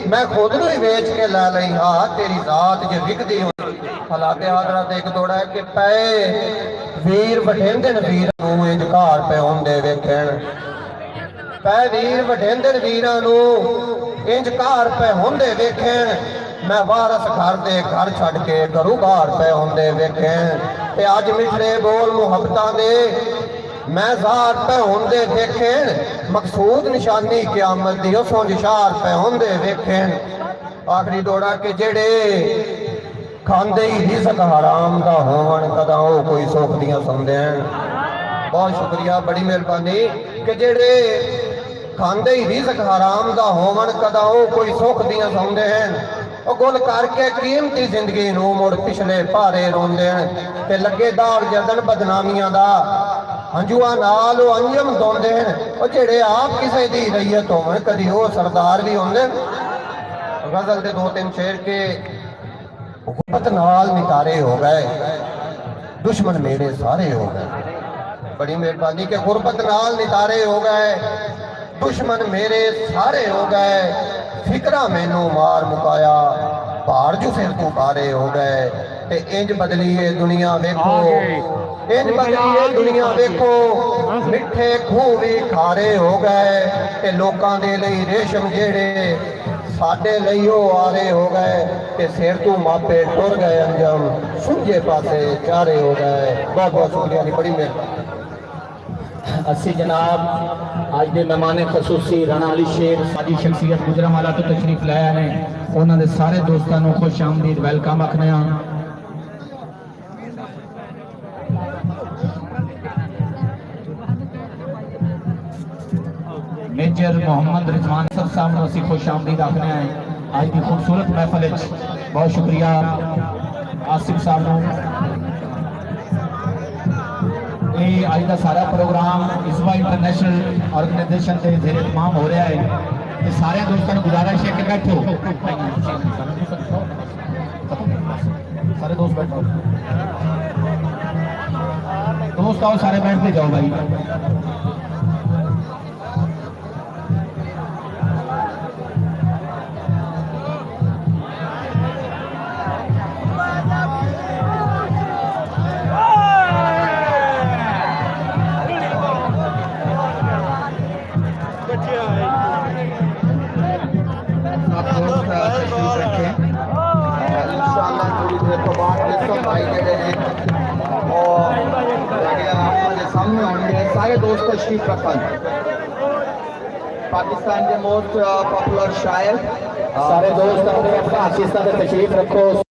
मैं खुद नूं ही वेच के लै लई हाँ तेरी जात जे विकदी हो। हालात हाजरात एक दौड़ा है कि पै वीर वढेंदे वीर नूं इंज घार पे होंदे वेखण, पै वीर वढेंदे वीरां नूं इंज घार पे होंदे वेखण। मैं वारस घर दे घर छड़ के घरों घार पे होंदे वेखण। ते अज मिठड़े बोल मुहब्बतां दे मैं ज़ार पे होंदे वेखण। मकसूद निशानी क़यामत दी उसों इशार पे होंदे वेखण। आखिरी दौड़ा के जेड़े खांदे ही रिज़्क हराम दा होवन कदा ओ कोई सुख दियां सुनदे हैं। बहुत शुक्रिया, बड़ी मेहरबानी कि जेड़े खांदे ही रिज़्क हराम दा होवन कदा ओ कोई सुख दियां सुनदे हैं। ਉਹ ਗੁੱਲ ਕਰਕੇ ਕੀਮਤੀ ਜ਼ਿੰਦਗੀ ਨੂੰ ਮੁੜ ਪਿਛਲੇ ਭਾਰੇ ਰੋਂਦੇ ਹਨ ਤੇ ਲੱਗੇਦਾਰ ਜਦਨ ਬਦਨਾਮੀਆਂ ਦਾ ਹੰਝੂਆਂ ਨਾਲ ਉਹ ਅੰਜਮ ਦੋਂਦੇ ਹਨ। ਉਹ ਜਿਹੜੇ ਆਪ ਕਿਸੇ ਦੀ ਰਈਅਤ ਹੋਣ ਕਦੀ ਉਹ ਸਰਦਾਰ ਵੀ ਹੁੰਦੇ। ਗਜ਼ਲ ਦੇ 2-3 ਸ਼ੇਰ ਕੇ ਗੁਰਬਤ ਨਾਲ ਨਿਤਾਰੇ ਹੋ ਗਏ, ਦੁਸ਼ਮਨ ਮੇਰੇ ਸਾਰੇ ਹੋ ਗਏ। बड़ी मेहरबानी के गुरबत नाल नितारे हो गए, दुश्मन मेरे सारे हो गए। फिक्रा मैनू मार मुकाया, भार जो सिर तू पारे हो गए। ते इंज बदली है दुनिया वेखो, इंज बदली है दुनिया वेखो। मिठे खूह भी खारे हो गए ते लोकां दे लई रेशम जेड़े साडे लई ओ आरे हो गए। ते सिर तू मापे टुर गए अंजम सुंजे पासे चारे हो गए। बहुत बहुत शुक्रिया जी, बड़ी मेहरबानी। अस्सी जनाब अज के मेहमान खसूसी राणा अली शेर साडी शख्सियत गुजरांवाला तो तशरीफ लाया ने, उन्होंने सारे दोस्तों को खुश आमदीद वेलकम आखने। मेजर मोहम्मद रिजवान साहब को असी खुश आमदीद आखने हैं अज की खूबसूरत महफल। बहुत शुक्रिया आसिफ साहब। अज का सारा प्रोग्राम इसवा इंटरनेशनल ऑर्गेनाइजेशन के जेरे तमाम हो रहा है। तो सारे दोस्तों को गुजारिश है कि बैठो, सारे दोस्त बैठो, दोस्त आओ सारे बैठते जाओ भाई। सारे दोस्त तशरीफ रखन। पाकिस्तान के मोस्ट पॉपुलर शायर सारे दोस्त अपने तशरीफ रखो।